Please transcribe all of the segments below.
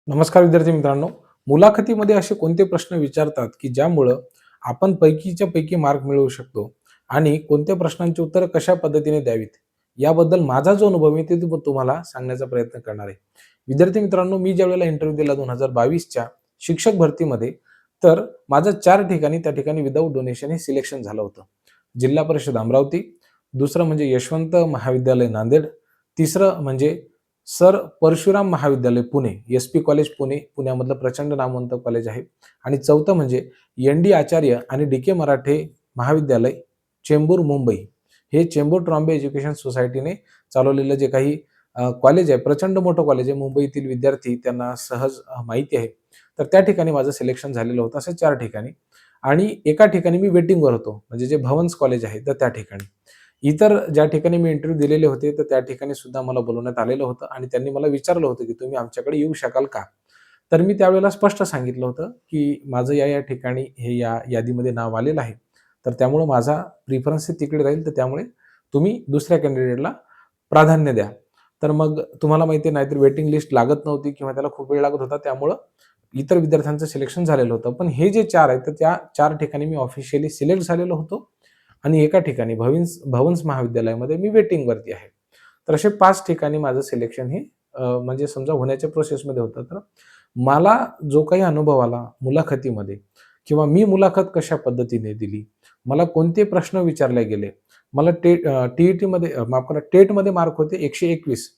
नमस्कार विद्यार्थी मित्रांनो. मुलाखतीमध्ये असे कोणते प्रश्न विचारतात की ज्यामुळं आपण पैकीच्या पैकी मार्क मिळवू शकतो आणि कोणत्या प्रश्नांची उत्तरं कशा पद्धतीने द्यावीत याबद्दल माझा जो अनुभव आहे ते तुम्हाला सांगण्याचा प्रयत्न करणार आहे. विद्यार्थी मित्रांनो, मी ज्यावेळेला इंटरव्ह्यू दिला 2022च्या शिक्षक भरतीमध्ये, तर माझं 4 ठिकाणी त्या ठिकाणी विदाऊट डोनेशन हे सिलेक्शन झालं होतं. जिल्हा परिषद अमरावती, दुसरं म्हणजे यशवंत महाविद्यालय नांदेड, तिसरं म्हणजे सर परशुराम महाविद्यालय पुणे, एस-पी कॉलेज पुणे, पुण्यामधलं प्रचंड नामवंत कॉलेज आहे. आणि चौथं म्हणजे एन-डी आचार्य आणि डी-के मराठे महाविद्यालय, चेंबूर, मुंबई. हे चेंबूर ट्रॉम्बे एज्युकेशन सोसायटीने चालवलेलं जे काही कॉलेज आहे, प्रचंड मोठं कॉलेज आहे. मुंबईतील विद्यार्थी त्यांना सहज माहिती आहे. तर त्या ठिकाणी माझं सिलेक्शन झालेलं होतं, असे 4 ठिकाणी. आणि एका ठिकाणी मी वेटिंगवर होतो, म्हणजे जे भवन्स कॉलेज आहे तर त्या ठिकाणी. इतर ज्या ठिकाणी मी इंटरव्ह्यू दिलेले होते, तर त्या ठिकाणी सुद्धा मला बोलवण्यात आलेलं होतं आणि त्यांनी मला विचारलं होतं, की "तुम्ही आमच्याकडे येऊ शकाल का?" तर मी त्यावेळेला स्पष्ट सांगितलं होतं, की "माझं या ठिकाणी हे या यादीमध्ये नाव आलेलं आहे. तर त्यामुळं माझा प्रिफरन्स हे तिकडे राहील. तर त्यामुळे तुम्ही दुसऱ्या कॅन्डिडेटला प्राधान्य द्या." तर मग तुम्हाला माहिती आहे, नाहीतर वेटिंग लिस्ट लागत नव्हती किंवा त्याला खूप वेळ लागत होता. त्यामुळं इतर विद्यार्थ्यांचं सिलेक्शन झालेलं होतं. पण हे जे 4 आहेत, तर त्या 4 ठिकाणी मी ऑफिशियली सिलेक्ट झालेलो होतो आणि एका ठिकाणी भवन्स महाविद्यालयामध्ये मी वेटिंगवरती आहे. तर असे 5 ठिकाणी माझं सिलेक्शन हे म्हणजे समजा होण्याच्या प्रोसेसमध्ये होतं. तर मला जो काही अनुभव आला मुलाखतीमध्ये किंवा मी मुलाखत कशा पद्धतीने दिली, मला कोणते प्रश्न विचारले गेले, मला टी-ई-टीमध्ये माफ करा, टेटमध्ये मार्क होते 121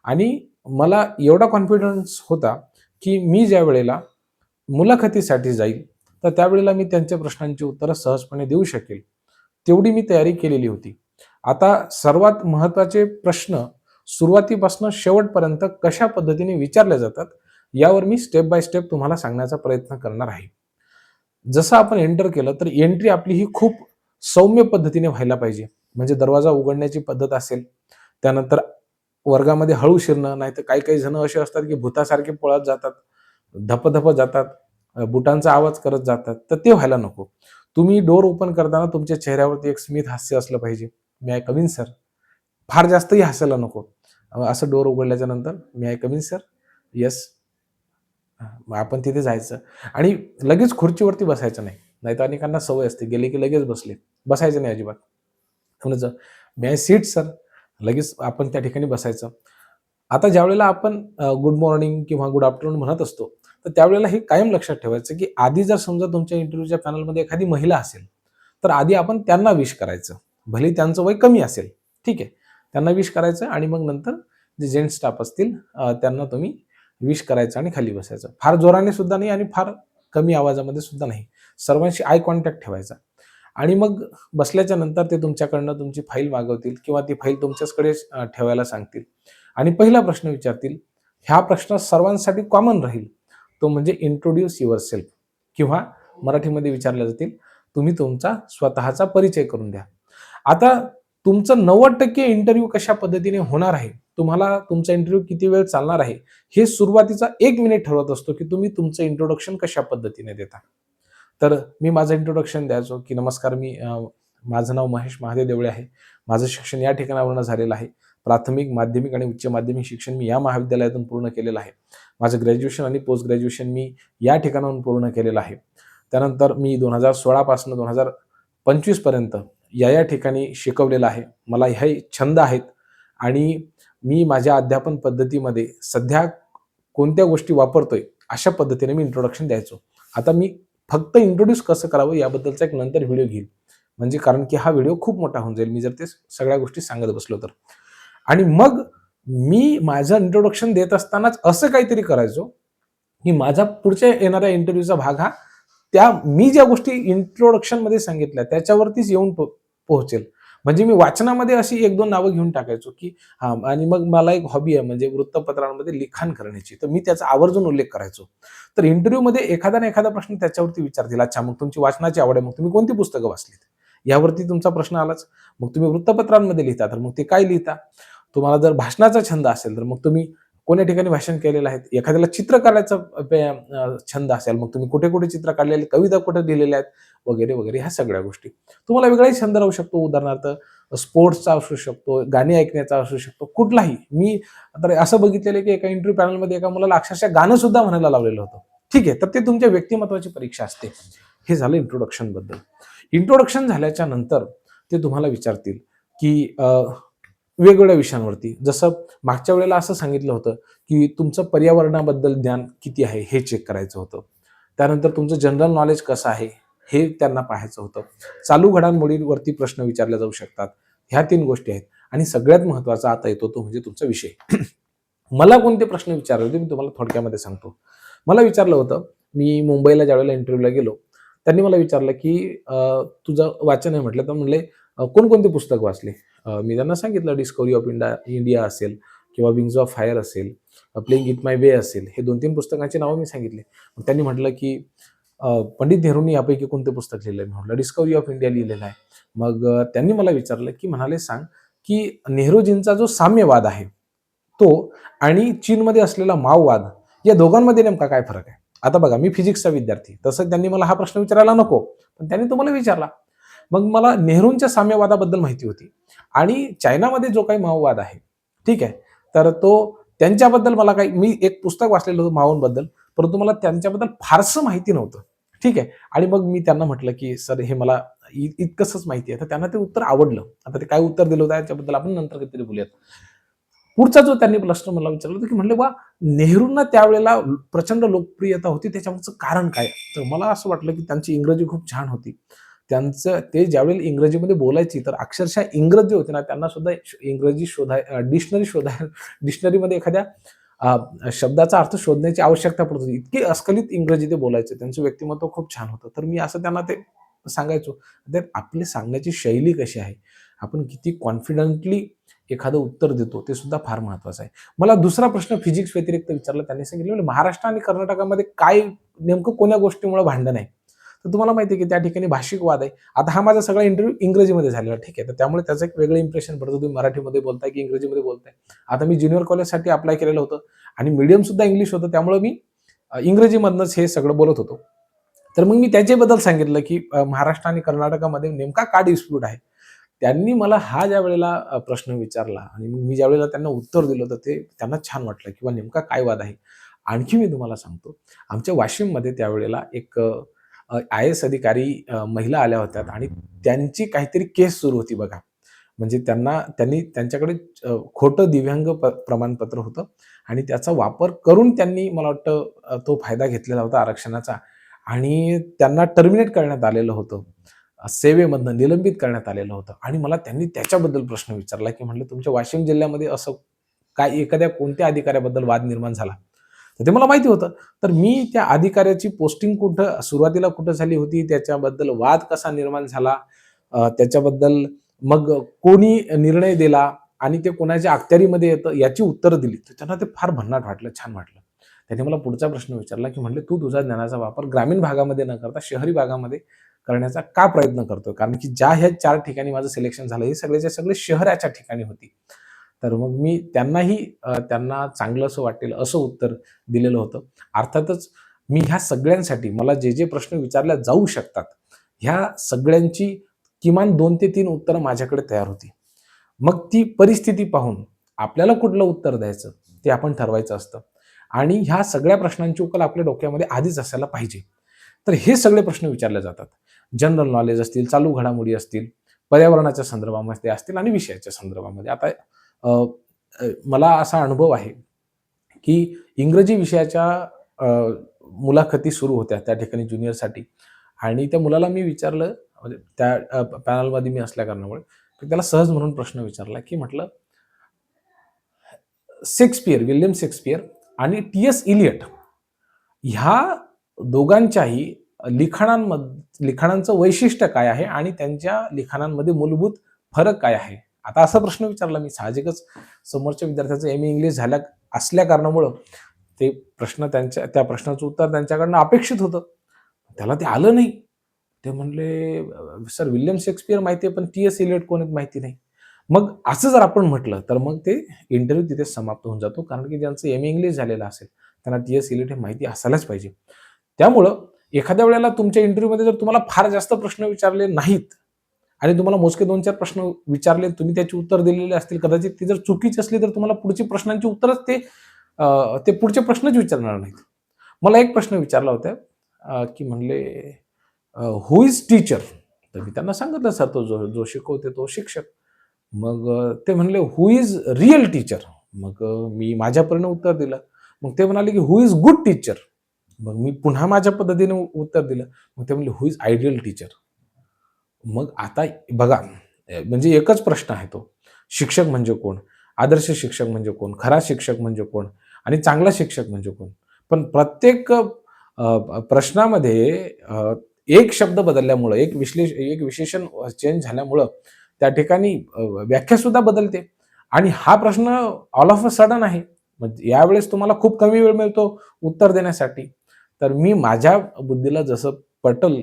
आणि मला एवढा कॉन्फिडन्स होता, की मी ज्यावेळेला मुलाखतीसाठी जाईल, तर त्यावेळेला मी त्यांच्या प्रश्नांची उत्तरं सहजपणे देऊ शकेल. तेवढी मी तयारी केलेली होती. आता सर्वात महत्त्वाचे प्रश्न सुरुवातीपासून शेवटपर्यंत कशा पद्धतीने विचारले जातात, यावर मी स्टेप बाय स्टेप तुम्हाला सांगण्याचा प्रयत्न करणार आहे. जसं आपण एंटर केलं, तर एंट्री आपली ही खूप सौम्य पद्धतीने व्हायला पाहिजे. म्हणजे दरवाजा उघडण्याची पद्धत असेल, त्यानंतर वर्गामध्ये हळू शिरणं, नाहीतर काही-काही जण असे असतात, की भुतासारखे पळत जातात, धप-धप जातात, बुटांचा आवाज करत जातात. तर ते व्हायला नको. तुम्ही डोर ओपन करताना तुमच्या चेहऱ्यावरती एक स्मित हास्य असलं पाहिजे. "May I come in sir?" फार जास्तही हसायला नको. असं डोर उघडल्याच्या नंतर, "may I come in sir?" "Yes." मग आपण तिथे जायचं आणि लगेच खुर्चीवरती बसायचं नाही. नाहीतर अनेकांना सवय असते, गेले की लगेच बसले. बसायचं नाही अजिबात. म्हणायचं, "मे आय सीट सर?" लगेच आपण त्या ठिकाणी बसायचं. आता ज्यावेळेला आपण गुड मॉर्निंग किंवा गुड आफ्टरनून म्हणत असतो, तर त्यावेळेला हे कायम लक्षात ठेवायचं, की आधी जर समजा तुमच्या इंटरव्ह्यूच्या पॅनलमध्ये एखादी महिला असेल, तर आधी आपण त्यांना विश करायचं. भलेही त्यांचं वय कमी असेल, ठीक आहे. त्यांना विश करायचं आणि मग नंतर जे जेंट्स स्टाफ असतील त्यांना तुम्ही विश करायचं आणि खाली बसायचं. फार जोराने सुद्धा नाही आणि फार कमी आवाजामध्ये सुद्धा नाही. सर्वांशी आय कॉन्टॅक्ट ठेवायचा. आणि मग बसल्याच्या नंतर ते तुमच्याकडनं तुमची फाईल मागवतील किंवा ती फाईल तुमच्याचकडे ठेवायला सांगतील आणि पहिला प्रश्न विचारतील. हा प्रश्न सर्वांसाठी कॉमन राहील. तो म्हणजे इंट्रोड्यूस युअरसेल्फ किंवा मराठीमध्ये विचारले जातील, तुम्ही तुमचा स्वतःचा परिचय करून द्या. आता तुमचं 90% इंटरव्ह्यू कशा पद्धतीने होणार आहे, तुम्हाला तुमचा इंटरव्ह्यू किती वेळ चालणार आहे, हे सुरुवातीचा 1 मिनिट ठरवत असतो, की तुम्ही तुमचं इंट्रोडक्शन कशा पद्धतीने देता. तर मी माझं इंट्रोडक्शन द्यायचो, की नमस्कार, माझं नाव महेश महादेव देवळे आहे. माझं शिक्षण या ठिकाणावरून झालेलं आहे. प्राथमिक, माध्यमिक आणि उच्च माध्यमिक शिक्षण मी या महाविद्यालयातून पूर्ण केलेलं आहे. माझं ग्रॅज्युएशन आणि पोस्ट ग्रॅज्युएशन मी या ठिकाणाहून पूर्ण केलेलं आहे. त्यानंतर मी 2016 पासून 2025 पर्यंत या ठिकाणी शिकवलेलं आहे. मला हे छंद आहेत आणि मी माझ्या अध्यापन पद्धतीमध्ये सध्या कोणत्या गोष्टी वापरतोय, अशा पद्धतीने मी इंट्रोडक्शन द्यायचो. आता मी फक्त इंट्रोड्यूस कसं करावं याबद्दलचा एक नंतर व्हिडिओ घेईल. म्हणजे कारण की हा व्हिडिओ खूप मोठा होऊन जाईल, मी जर ते सगळ्या गोष्टी सांगत बसलो तर. आणि मग मी माझं इंट्रोडक्शन देत असतानाच असं काहीतरी करायचो, की माझा पुढच्या येणाऱ्या इंटरव्ह्यूचा भाग हा त्या मी ज्या गोष्टी इंट्रोडक्शनमध्ये सांगितल्या त्याच्यावरतीच येऊन पोहोचेल. म्हणजे मी वाचनामध्ये अशी 1-2 नावं घेऊन टाकायचो, की हां, आणि मग मला एक हॉबी आहे म्हणजे वृत्तपत्रांमध्ये लिखाण करण्याची. तर मी त्याचा आवर्जून उल्लेख करायचो. तर इंटरव्ह्यूमध्ये एखादा ना एखादा प्रश्न त्याच्यावरती विचारतील. अच्छा, मग तुमची वाचनाची आवड आहे, मग तुम्ही कोणती पुस्तकं वाचलीत? यावरती तुमचा प्रश्न आलाच. मग तुम्ही वृत्तपत्रांमध्ये लिहिता, तर मग ते काय लिहिता? तुम्हाला जर भाषणाचा छंद असेल, तर मग तुम्ही कोण्या ठिकाणी भाषण केलेलं आहे? एखाद्याला चित्र काढायचा छंद असेल, मग तुम्ही कुठे-कुठे चित्र काढलेले, कविता कुठे लिहिलेल्या आहेत, वगैरे, वगैरे ह्या सगळ्या गोष्टी. तुम्हाला वेगळाही छंद राहू शकतो. उदाहरणार्थ स्पोर्ट्सचा असू शकतो, गाणी ऐकण्याचा असू शकतो, कुठलाही. मी तर असं बघितलेलं आहे की एका इंटरव्ह्यू पॅनलमध्ये एका मुलाला अक्षरशः गाणं सुद्धा म्हणायला लावलेलं होतं. ठीक आहे, तर ते तुमच्या व्यक्तिमत्वाची परीक्षा असते. हे झालं इंट्रोडक्शन बद्दल. इंट्रोडक्शन झाल्याच्या नंतर ते तुम्हाला विचारतील की वेगवेगळ्या विषयांवरती. जसं मागच्या वेळेला असं सांगितलं होतं की तुमचं पर्यावरणाबद्दल ज्ञान किती आहे हे चेक करायचं होतं. त्यानंतर तुमचं जनरल नॉलेज कसं आहे हे त्यांना पाहायचं होतं. चालू घडामोडींवरती प्रश्न विचारले जाऊ शकतात. ह्या 3 गोष्टी आहेत आणि सगळ्यात महत्त्वाचा आता येतो तो म्हणजे तुमचा विषय. मला कोणते प्रश्न विचारले होते मी तुम्हाला थोडक्यामध्ये सांगतो. मला विचारलं होतं, मी मुंबईला ज्यावेळेला इंटरव्ह्यूला गेलो, त्यांनी मला विचारलं की तुझं वाचन आहे म्हटलं, तर म्हणले कोणकोणते पुस्तक वाचले? मी त्यांना सांगितलं डिस्कव्हरी ऑफ इंडिया असेल किंवा विंग्स ऑफ फायर असेल, प्लेइंग इट माय वे असेल. हे 2-3 पुस्तकांची नावं मी सांगितली. मग त्यांनी म्हटलं की पंडित नेहरूंनी यापैकी कोणते पुस्तक लिहिलंय? मी म्हटलं डिस्कव्हरी ऑफ इंडिया लिहिलेलं आहे. मग त्यांनी मला विचारलं की म्हणाले, "सांग की नेहरूजींचा जो साम्यवाद आहे, तो आणि चीनमध्ये असलेला माओवाद या दोघांमध्ये नेमका काय फरक आहे?" आता बघा, मी फिजिक्सचा विद्यार्थी, तसं त्यांनी मला हा प्रश्न विचारायला नको, पण त्यांनी तो मला विचारला. मग मला नेहरूंच्या साम्यवादाबद्दल माहिती होती आणि चायनामध्ये जो काही माओवाद आहे, ठीक आहे, तर तो त्यांच्याबद्दल मला काही, मी एक पुस्तक वाचलेलं होतं माओंबद्दल, परंतु मला त्यांच्याबद्दल फारसं माहिती नव्हतं. ठीक आहे. आणि मग मी त्यांना म्हटलं की सर हे मला इतकंसंच माहिती आहे. तर त्यांना ते उत्तर आवडलं. आता ते काय उत्तर दिलं होतं याच्याबद्दल आपण नंतर कधीतरी बोलूयात. पुढचा जो त्यांनी प्रश्न मला विचारला होता की म्हणले, "वा, नेहरूंना त्यावेळेला प्रचंड लोकप्रियता होती, त्याच्यामागचं कारण काय?" तर मला असं वाटलं की त्यांची इंग्रजी खूप छान होती. त्यांचं ते ज्यावेळेला इंग्रजीमध्ये बोलायची, तर अक्षरशः इंग्रज जे होते ना, त्यांना सुद्धा इंग्रजी डिक्शनरीमध्ये एखाद्या शब्दाचा अर्थ शोधण्याची आवश्यकता पडत होती. इतकी अस्खलित इंग्रजी ते बोलायचे. त्यांचं व्यक्तिमत्व खूप छान होतं. तर मी असं त्यांना ते सांगायचो. तर आपली सांगण्याची शैली कशी आहे? आपण किती कॉन्फिडंटली एखादं उत्तर देतो, ते सुद्धा फार महत्त्वाचं आहे. मला दुसरा प्रश्न फिजिक्स व्यतिरिक्त विचारला. त्यांनी सांगितलं, "म्हणजे महाराष्ट्र आणि कर्नाटकामध्ये काय नेमकं कोण्या गोष्टीमुळे भांडण आहे?" तर तुम्हाला माहिती आहे की त्या ठिकाणी भाषिक वाद आहे. आता हा माझा सगळा इंटरव्ह्यू इंग्रजीमध्ये झालेला, ठीक आहे. तर त्यामुळे त्याचं एक वेगळं इम्प्रेशन पडतं. तुम्ही मराठीमध्ये बोलताय की इंग्रजीमध्ये बोलताय. आता मी ज्युनियर कॉलेजसाठी अप्लाय केलेलं होतं आणि मीडियम सुद्धा इंग्लिश होतं. त्यामुळे मी इंग्रजीमधनंच हे सगळं बोलत होतो. तर मग मी त्याच्याबद्दल सांगितलं की महाराष्ट्र आणि कर्नाटकामध्ये नेमका का डिस्प्यूट आहे? त्यांनी मला हा ज्या वेळेला प्रश्न विचारला आणि मग मी ज्यावेळेला त्यांना उत्तर दिलं, तर ते त्यांना छान वाटलं किंवा नेमका काय वाद आहे. आणखी मी तुम्हाला सांगतो, आमच्या वाशिममध्ये त्यावेळेला एक आय-एस अधिकारी महिला आल्या होत्या आणि त्यांची काहीतरी केस सुरू होती बघा. म्हणजे त्यांनी त्यांच्याकडे खोटं दिव्यांग प्रमाणपत्र होतं आणि त्याचा वापर करून त्यांनी मला वाटतं तो फायदा घेतलेला होता आरक्षणाचा आणि त्यांना टर्मिनेट करण्यात आलेलं होतं. सेवेमधनं निलंबित करण्यात आलेलं होतं आणि मला त्यांनी त्याच्याबद्दल प्रश्न विचारला, की म्हटलं तुमच्या वाशिम जिल्ह्यामध्ये असं काय एखाद्या कोणत्या अधिकाऱ्याबद्दल वाद निर्माण झाला? तर ते मला माहिती होतं. तर मी त्या अधिकाऱ्याची पोस्टिंग कुठं सुरुवातीला कुठं झाली होती, त्याच्याबद्दल वाद कसा निर्माण झाला, त्याच्याबद्दल मग कोणी निर्णय दिला आणि ते कोणाच्या अखत्यारीमध्ये येतं याची उत्तरं दिली. तर त्यांना ते फार भन्नाट वाटलं, छान वाटलं. त्यांनी मला पुढचा प्रश्न विचारला, की म्हटले, "तू तुझ्या ज्ञानाचा वापर ग्रामीण भागामध्ये न करता शहरी भागामध्ये करण्याचा का प्रयत्न करतोय?" कारण की ज्या ह्या 4 ठिकाणी माझं सिलेक्शन झालं, हे सगळेच्या सगळे शहराच्या ठिकाणी होती. तर मग मी त्यांना चांगलंसं वाटेल असं उत्तर दिलेलं होतं. अर्थातच मी ह्या सगळ्यांसाठी मला जे प्रश्न विचारल्या जाऊ शकतात, ह्या सगळ्यांची किमान 2 ते 3 उत्तरं माझ्याकडे तयार होती. मग ती परिस्थिती पाहून आपल्याला कुठलं उत्तर द्यायचं ते आपण ठरवायचं असतं आणि ह्या सगळ्या प्रश्नांची उकल आपल्या डोक्यामध्ये आधीच असायला पाहिजे. तर हे सगळे प्रश्न विचारले जातात. जनरल नॉलेज असतील, चालू घडामोडी असतील, पर्यावरणाच्या संदर्भामध्ये असतील आणि विषयाच्या संदर्भामध्ये. आता अ, अ, मला असा अनुभव आहे, की इंग्रजी विषयाच्या अ, मुलाखती सुरू होत्या त्या ठिकाणी ज्युनियरसाठी आणि त्या मुलाला मी विचारलं म्हणजे त्या पॅनलमध्ये मी असल्या कारणामुळे, तर त्याला सहज म्हणून प्रश्न विचारला, की म्हटलं विल्यम शेक्सपियर आणि टी.एस. इलियट ह्या दोघांच्याही लिखाणांचं वैशिष्ट्य काय आहे आणि त्यांच्या लिखाणांमध्ये मूलभूत फरक काय आहे? आता असा प्रश्न विचारला मी. साहजिकच समोरच्या विद्यार्थ्याचं एम-ए इंग्लिश असल्या कारणामुळं ते त्या प्रश्नाचं उत्तर त्यांच्याकडनं अपेक्षित होतं. त्याला ते आलं नाही. ते म्हणले, "सर विल्यम शेक्सपियर माहिती आहे, पण टी.एस. इलियट कोण आहेत माहिती नाही." मग असं जर आपण म्हटलं, तर मग ते इंटरव्ह्यू तिथेच समाप्त होऊन जातो. कारण की ज्यांचं एम-ए इंग्लिश झालेलं असेल, त्यांना टी-एस इलिट हे माहिती असायलाच पाहिजे. त्यामुळं एखाद्या वेळेला तुमच्या इंटरव्ह्यूमध्ये जर तुम्हाला फार जास्त प्रश्न विचारले नाहीत आणि तुम्हाला मोजके 2-4 प्रश्न विचारले, तुम्ही त्याची उत्तर दिलेली असतील. कदाचित ती जर चुकीची असली तर तुम्हाला पुढची प्रश्नांची उत्तरच ते पुढचे प्रश्नच विचारणार नाहीत. मला एक प्रश्न विचारला होता की म्हणले हू इज टीचर? तर मी त्यांना सांगितलं, सर तो जो शिकवते तो शिक्षक. मग ते म्हणले हू इज रिअल टीचर? मग मी माझ्या परीने उत्तर दिलं. मग ते म्हणाले की हू इज गुड टीचर? मग मी पुन्हा माझ्या पद्धतीने उत्तर दिलं. मग ते म्हणले हू इज आयडियल टीचर? मग आता बघा, म्हणजे एकच प्रश्न आहे तो. शिक्षक म्हणजे कोण? आदर्श शिक्षक म्हणजे कोण? खरा शिक्षक म्हणजे कोण? आणि चांगला शिक्षक म्हणजे कोण? पण प्रत्येक प्रश्नामध्ये एक शब्द बदलल्यामुळं, एक विशेषण चेंज झाल्यामुळं त्या ठिकाणी व्याख्यासुद्धा बदलते. आणि हा प्रश्न ऑल ऑफ अ सडन आहे. मग यावेळेस तुम्हाला खूप कमी वेळ मिळतो उत्तर देण्यासाठी. तर मी माझ्या बुद्धीला जसं पटेल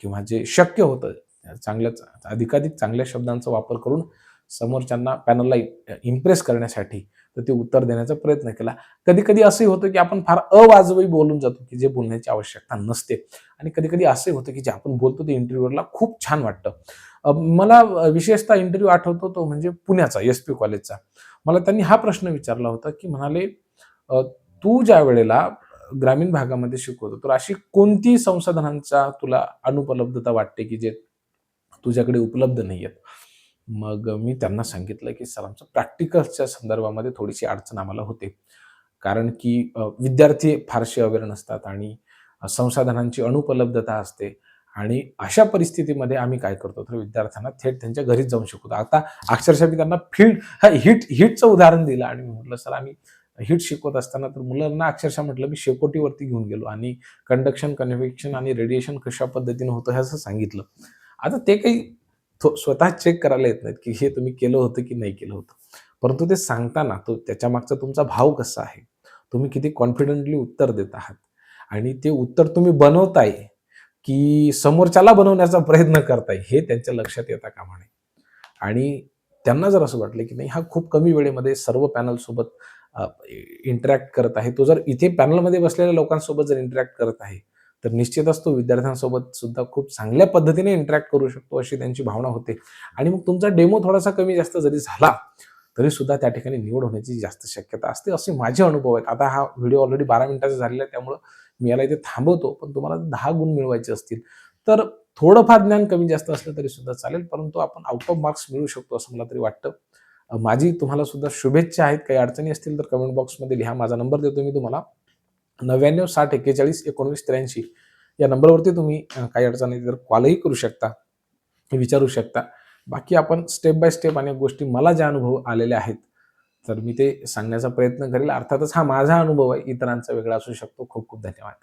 किंवा जे शक्य होतं चांगल्याच अधिकाधिक चांगल्या शब्दांचा वापर करून समोरच्यांना पॅनलला इम्प्रेस करण्यासाठी तर ते उत्तर देण्याचा प्रयत्न केला. कधी-कधी असंही होतं, की आपण फार अवाजवी बोलून जातो, की जे बोलण्याची आवश्यकता नसते. आणि कधी-कधी असंही होतं, की जे आपण बोलतो ते इंटरव्ह्यूअरला खूप छान वाटतं. मला विशेषतः इंटरव्ह्यू आठवतो तो म्हणजे पुण्याचा एस-पी कॉलेजचा. मला त्यांनी हा प्रश्न विचारला होता, की म्हणाले "तू ज्या वेळेला ग्रामीण भागामध्ये शिकवतो, तर अशी कोणती संसाधनांचा तुला अनुपलब्धता वाटते, की जे तुझ्याकडे उपलब्ध नाहीयेत?" मग मी त्यांना सांगितलं, की "सर आमचं प्रॅक्टिकल्सच्या संदर्भामध्ये थोडीशी अडचण आम्हाला होते." कारण की विद्यार्थी फारसे अवेअर नसतात आणि संसाधनांची अनुपलब्धता असते आणि अशा परिस्थितीमध्ये आम्ही काय करतो, तर विद्यार्थ्यांना थेट त्यांच्या घरीच जाऊन शिकवतो. आता अक्षरशः मी त्यांना हिटचं उदाहरण दिलं आणि मी म्हटलं, "सर आम्ही हिट शिकवत असताना तर मुलांना अक्षरशः म्हटलं मी शेकोटीवरती घेऊन गेलो आणि कंडक्शन, कन्व्हेक्शन आणि रेडिएशन कशा पद्धतीने होतं हे असं सांगितलं." आता ते काही स्वतः चेक करायला येत नाहीत, की हे तुम्ही केलं होतं की नाही केलं होतं. परंतु ते सांगताना तो त्याच्यामागचा तुमचा भाव कसा आहे? तुम्ही किती कॉन्फिडेंटली उत्तर देत आहात आणि ते उत्तर तुम्ही बनवताय, की समोरच्याला बनवण्याचा प्रयत्न करताय, हे त्यांच्या लक्षात येता कामा नये. आणि त्यांना जर असं वाटलं, की नाही हा खूप कमी वेळेमध्ये सर्व पॅनलसोबत इंटरॅक्ट करत आहे. तो जर इथे पॅनलमध्ये बसलेल्या लोकांसोबत जर इंटरॅक्ट करत आहे, तर निश्चितच तो विद्यार्थ्यांसोबत सुद्धा खूप चांगल्या पद्धतीने इंटरॅक्ट करू शकतो, अशी त्यांची भावना होते. आणि मग तुमचा डेमो थोडासा कमी जास्त जरी झाला, तरी सुद्धा त्या ठिकाणी निवड होण्याची जास्त शक्यता असते, असे माझे अनुभव आहेत. आता हा व्हिडिओ ऑलरेडी 12 मिनिटाचा झालेला आहे, त्यामुळं मी याला इथे थांबवतो. पण तुम्हाला 10 गुण मिळवायचे असतील, तर थोडंफार ज्ञान कमी जास्त असलं तरी सुद्धा चालेल, परंतु आपण आउट ऑफ मार्क्स मिळवू शकतो असं मला तरी वाटतं. माझी तुम्हाला सुद्धा शुभेच्छा आहेत. काही अडचणी असतील तर कमेंट बॉक्समध्ये लिहा. माझा नंबर देतो मी तुम्हाला 99 60 41 19 83 या नंबरवरती तुम्ही काही अडचणी तर कॉलही करू शकता, विचारू शकता. बाकी आपण स्टेप बाय स्टेप अनेक गोष्टी मला जे अनुभव आलेले आहेत, तर मी ते सांगण्याचा प्रयत्न करेल. अर्थातच हा माझा अनुभव आहे, इतरांचा वेगळा असू शकतो. खूप खूप धन्यवाद.